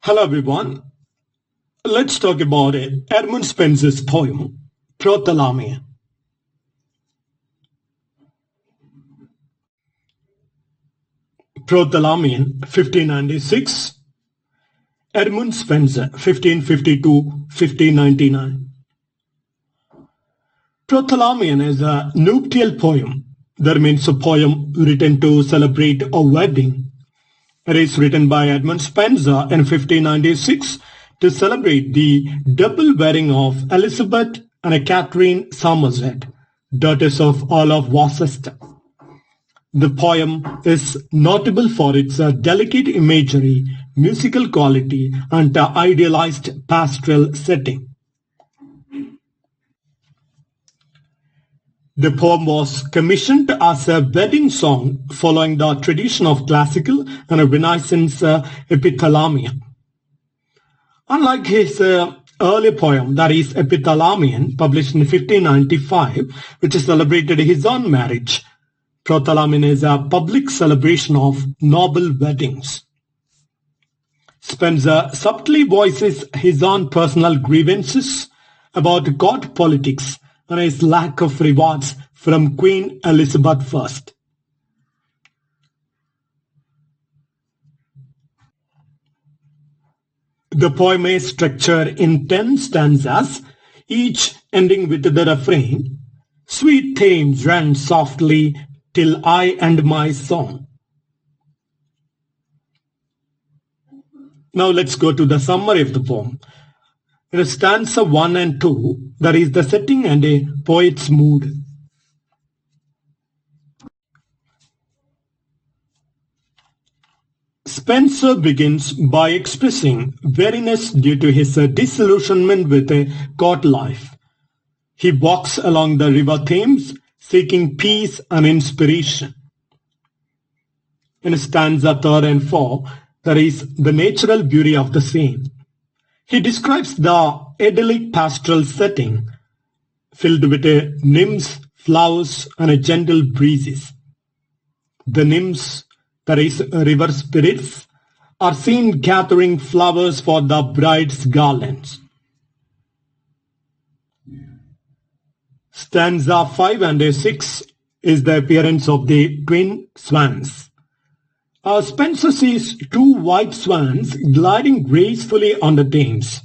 Hello everyone. Let's talk about Edmund Spenser's poem, Prothalamion. Prothalamion, 1596. Edmund Spenser, 1552-1599. Prothalamion is a nuptial poem. That means a poem written to celebrate a wedding. It is written by Edmund Spenser in 1596 to celebrate the double wedding of Elizabeth and Catherine Somerset, daughters of Earl of Worcester. The poem is notable for its delicate imagery, musical quality, and idealized pastoral setting. The poem was commissioned as a wedding song following the tradition of classical and Renaissance epithalamion. Unlike his earlier poem, that is Epithalamion, published in 1595, which celebrated his own marriage, Prothalamion is a public celebration of noble weddings. Spenser subtly voices his own personal grievances about court politics and his lack of rewards from Queen Elizabeth I. The poem is structured in 10 stanzas, each ending with the refrain, "Sweet Thames run softly till I end my song." Now let's go to the summary of the poem. In stanza 1 and 2, there is the setting and a poet's mood. Spenser begins by expressing weariness due to his disillusionment with a court life. He walks along the river Thames, seeking peace and inspiration. In stanza 3 and 4, there is the natural beauty of the scene. He describes the idyllic pastoral setting filled with nymphs, flowers, and gentle breezes. The nymphs, that is, river spirits, are seen gathering flowers for the bride's garlands. Stanza 5 and 6 is the appearance of the twin swans. Spenser sees two white swans gliding gracefully on the Thames.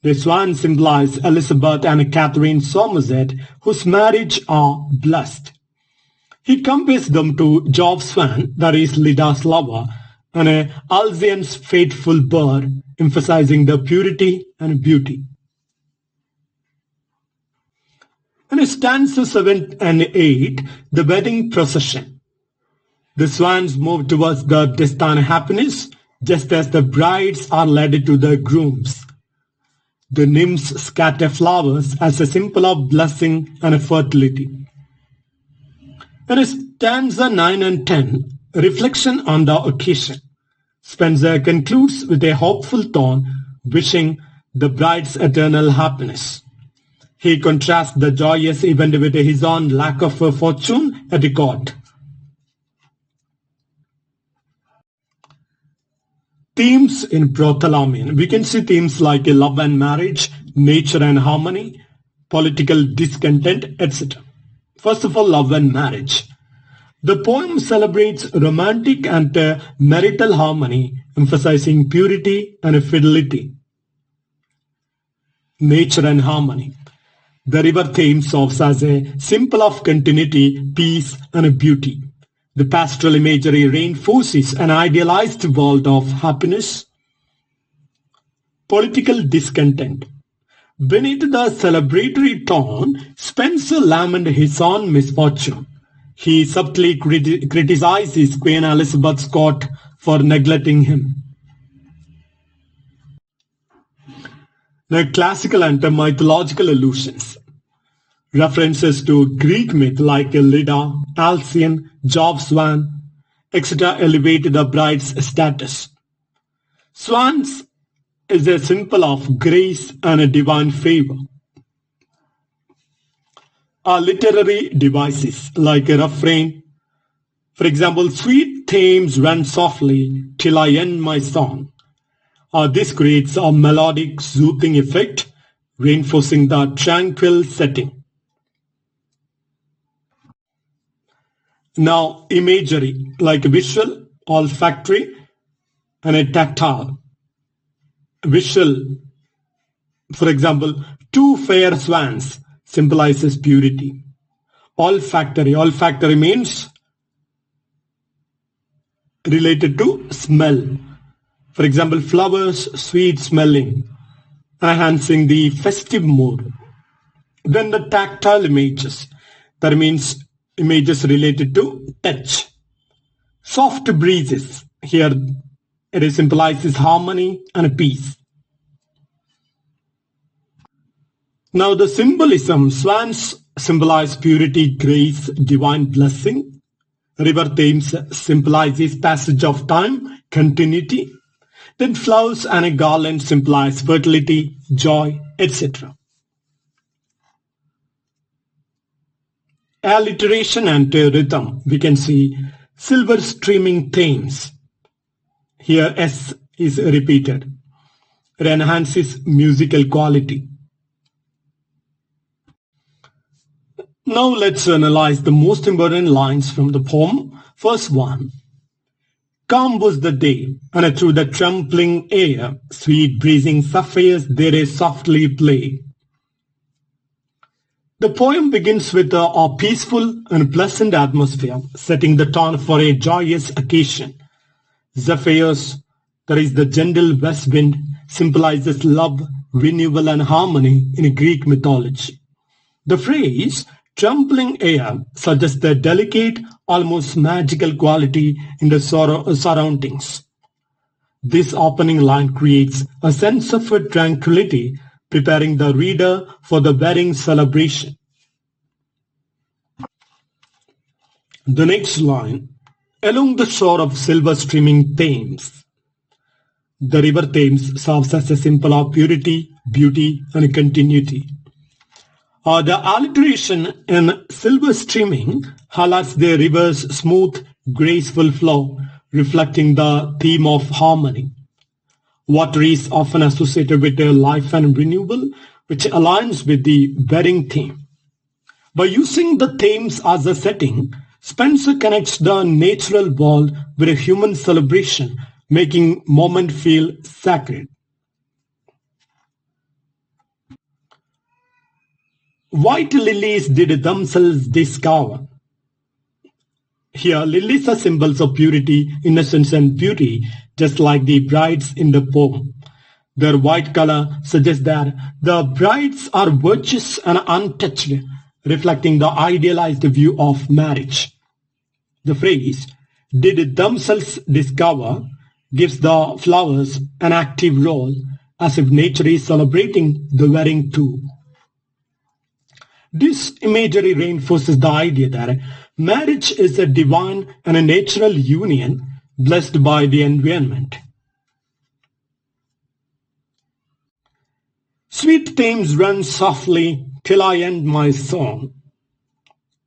The swans symbolize Elizabeth and Catherine Somerset, whose marriage are blessed. He compares them to Jove's swan, that is Leda's lover, and Alcyon's faithful bird, emphasizing the purity and beauty. In stanzas 7 and 8, the wedding procession. The swans move towards the destined happiness, just as the brides are led to the grooms. The nymphs scatter flowers as a symbol of blessing and fertility. In stanza 9 and 10, reflection on the occasion. Spenser concludes with a hopeful tone, wishing the bride's eternal happiness. He contrasts the joyous event with his own lack of fortune at the court. Themes in Prothalamion. We can see themes like love and marriage, nature and harmony, political discontent, etc. First of all, love and marriage. The poem celebrates romantic and marital harmony, emphasizing purity and fidelity. Nature and harmony. The river Thames serves as a symbol of continuity, peace, and beauty. The pastoral imagery reinforces an idealized world of happiness. Political discontent. Beneath the celebratory tone, Spenser lamented his own misfortune. He subtly criticizes Queen Elizabeth's court for neglecting him. The classical and mythological allusions. References to Greek myth like Leda, Alcyone, Jove's swan, etc. elevate the bride's status. Swans is a symbol of grace and a divine favor. Literary devices like a refrain, for example, "Sweet Thames run softly till I end my song," This creates a melodic soothing effect, reinforcing the tranquil setting. Now, imagery like visual, olfactory, and a tactile. Visual, for example, two fair swans symbolizes purity. Olfactory means related to smell. For example, flowers, sweet smelling, enhancing the festive mood. Then the tactile images, that means images related to touch. Soft breezes, here it symbolizes harmony and peace. Now the symbolism, swans symbolize purity, grace, divine blessing. River Thames symbolizes passage of time, continuity. Then flowers and a garland symbolize fertility, joy, etc. Alliteration and rhythm, we can see silver streaming Thames. Here S is repeated. It enhances musical quality. Now let's analyze the most important lines from the poem. First one. Calm was the day, and through the trembling air, sweet breezing sapphires there softly play. The poem begins with a peaceful and pleasant atmosphere, setting the tone for a joyous occasion. Zephyrs, that is the gentle west wind, symbolizes love, renewal and harmony in Greek mythology. The phrase trembling air suggests the delicate, almost magical quality in the surroundings. This opening line creates a sense of tranquility, preparing the reader for the wedding celebration. The next line, along the shore of silver streaming Thames. The river Thames serves as a symbol of purity, beauty, and continuity. The alliteration in silver streaming highlights the river's smooth, graceful flow, reflecting the theme of harmony. Water is often associated with life and renewal, which aligns with the wedding theme. By using the Thames as a setting, Spenser connects the natural world with a human celebration, making moment feel sacred. White lilies did themselves discover. Here, lilies are symbols of purity, innocence and beauty, just like the brides in the poem. Their white color suggests that the brides are virtuous and untouched, reflecting the idealized view of marriage. The phrase, did themselves discover, gives the flowers an active role, as if nature is celebrating the wedding too. This imagery reinforces the idea that marriage is a divine and a natural union blessed by the environment. Sweet Thames run softly till I end my song.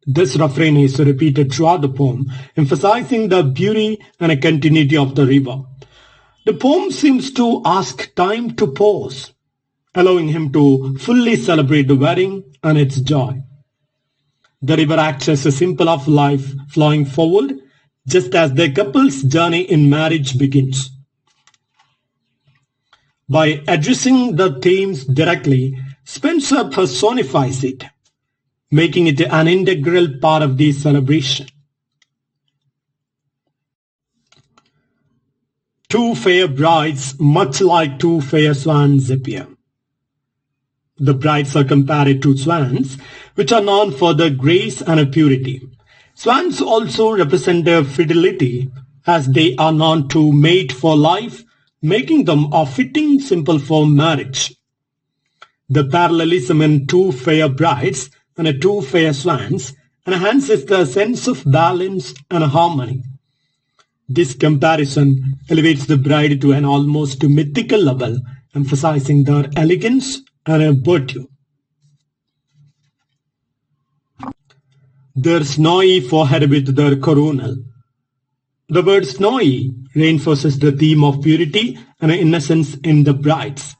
This refrain is repeated throughout the poem, emphasizing the beauty and continuity of the river. The poem seems to ask time to pause, allowing him to fully celebrate the wedding and its joy. The river acts as a symbol of life flowing forward, just as the couple's journey in marriage begins. By addressing the Thames directly, Spenser personifies it, making it an integral part of the celebration. Two fair brides, much like two fair swans, appear. The brides are compared to swans, which are known for their grace and purity. Swans also represent their fidelity, as they are known to mate for life, making them a fitting symbol for marriage. The parallelism in two fair brides and two fair swans enhances the sense of balance and harmony. This comparison elevates the bride to an almost mythical level, emphasizing their elegance and virtue. Their snowy forehead with their coronal. The word snowy reinforces the theme of purity and innocence in the brides.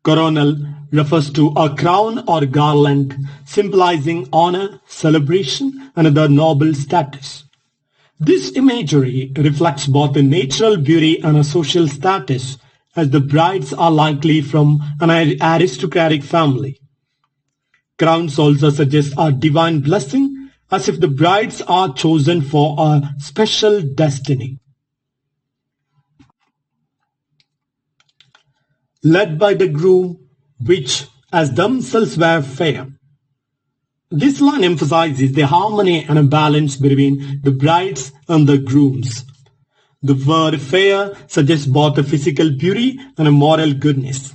Coronal refers to a crown or garland symbolizing honor, celebration, and the noble status. This imagery reflects both the natural beauty and a social status, as the brides are likely from an aristocratic family. Crowns also suggest a divine blessing, as if the brides are chosen for a special destiny. Led by the groom, which as themselves were fair. This line emphasizes the harmony and balance between the brides and the grooms. The word fair suggests both a physical beauty and a moral goodness.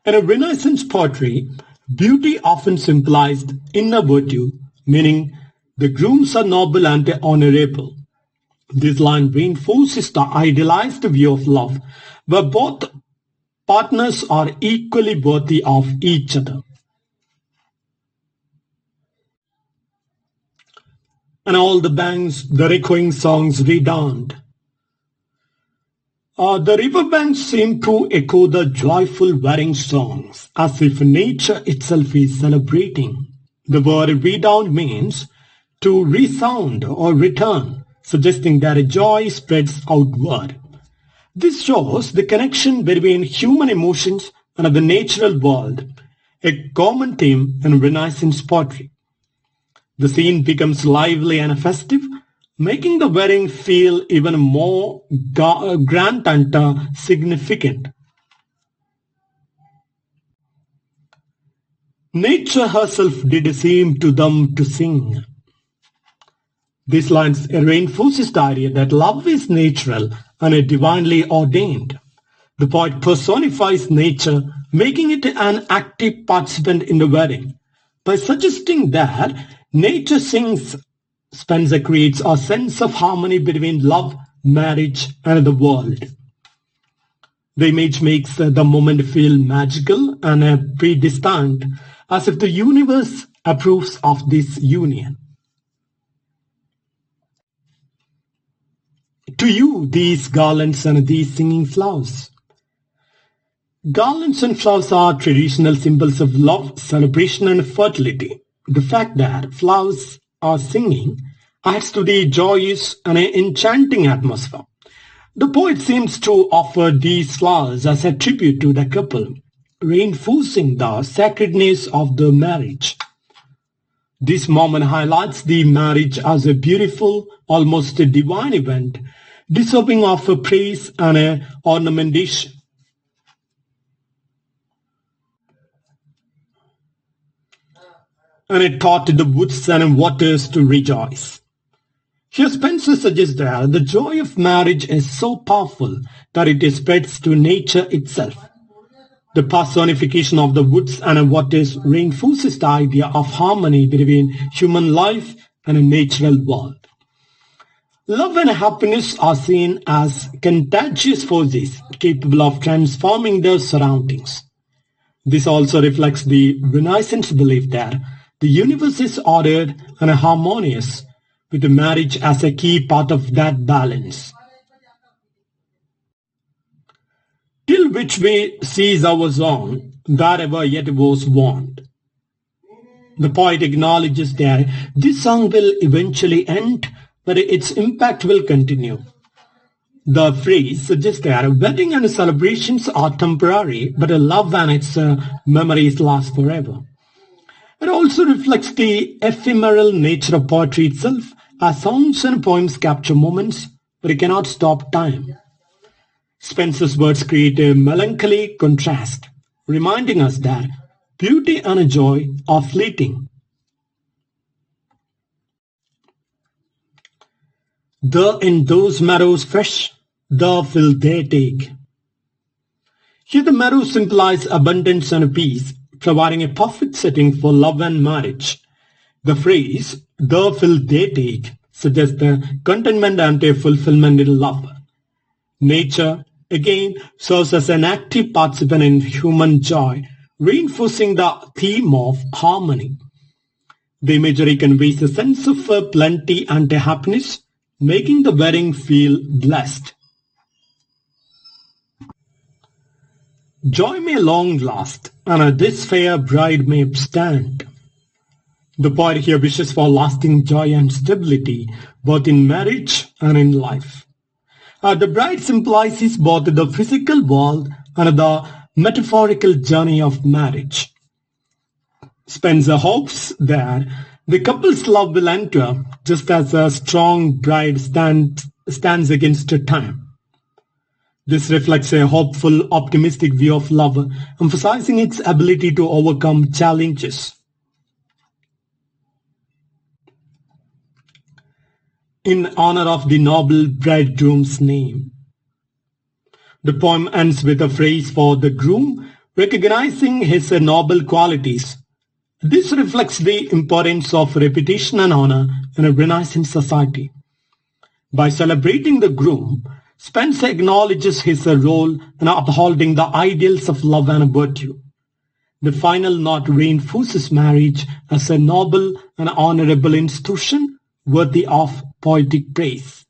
In a Renaissance poetry, beauty often symbolized inner virtue, meaning the grooms are noble and honorable. This line reinforces the idealized view of love, where both partners are equally worthy of each other. And all the banks, the echoing songs redound. The riverbanks seem to echo the joyful wedding songs, as if nature itself is celebrating. The word redound means to resound or return, suggesting that a joy spreads outward. This shows the connection between human emotions and the natural world, a common theme in Renaissance poetry. The scene becomes lively and festive, making the wedding feel even more grand and significant. Nature herself did seem to them to sing. These lines reinforces the idea that love is natural and divinely ordained. The poet personifies nature, making it an active participant in the wedding. By suggesting that nature sings, Spenser creates a sense of harmony between love, marriage, and the world. The image makes the moment feel magical and predestined, as if the universe approves of this union. To you, these garlands and these singing flowers. Garlands and flowers are traditional symbols of love, celebration, and fertility. The fact that flowers are singing adds to the joyous and enchanting atmosphere. The poet seems to offer these flowers as a tribute to the couple, reinforcing the sacredness of the marriage. This moment highlights the marriage as a beautiful, almost a divine event, deserving of a praise and ornamentation. And it taught the woods and waters to rejoice. Here Spenser suggests that the joy of marriage is so powerful that it spreads to nature itself. The personification of the woods and waters reinforces the idea of harmony between human life and a natural world. Love and happiness are seen as contagious forces capable of transforming their surroundings. This also reflects the Renaissance belief that the universe is ordered and harmonious, with marriage as a key part of that balance. Till which way sees our song, wherever yet was wont. The poet acknowledges that this song will eventually end, but its impact will continue. The phrase suggests that wedding and celebrations are temporary, but love and its memories last forever. It also reflects the ephemeral nature of poetry itself, as songs and poems capture moments, but it cannot stop time. Spenser's words create a melancholy contrast, reminding us that beauty and joy are fleeting. In those meadows fresh, the will they take. Here the meadow symbolize abundance and peace, providing a perfect setting for love and marriage. The phrase, the will they take, suggests the contentment and a fulfillment in love. Nature, again, serves as an active participant in human joy, reinforcing the theme of harmony. The imagery conveys a sense of plenty and happiness, making the wedding feel blessed. Joy may long last, and this fair bride may stand. The poet here wishes for lasting joy and stability, both in marriage and in life. The bride symbolizes both the physical world and the metaphorical journey of marriage. Spenser hopes that the couple's love will endure just as a strong bride stands against time. This reflects a hopeful, optimistic view of love, emphasizing its ability to overcome challenges. In honor of the noble bridegroom's name. The poem ends with a phrase for the groom, recognizing his noble qualities. This reflects the importance of reputation and honor in a Renaissance society. By celebrating the groom, Spenser acknowledges his role in upholding the ideals of love and virtue. The final note reinforces marriage as a noble and honorable institution worthy of poetic praise.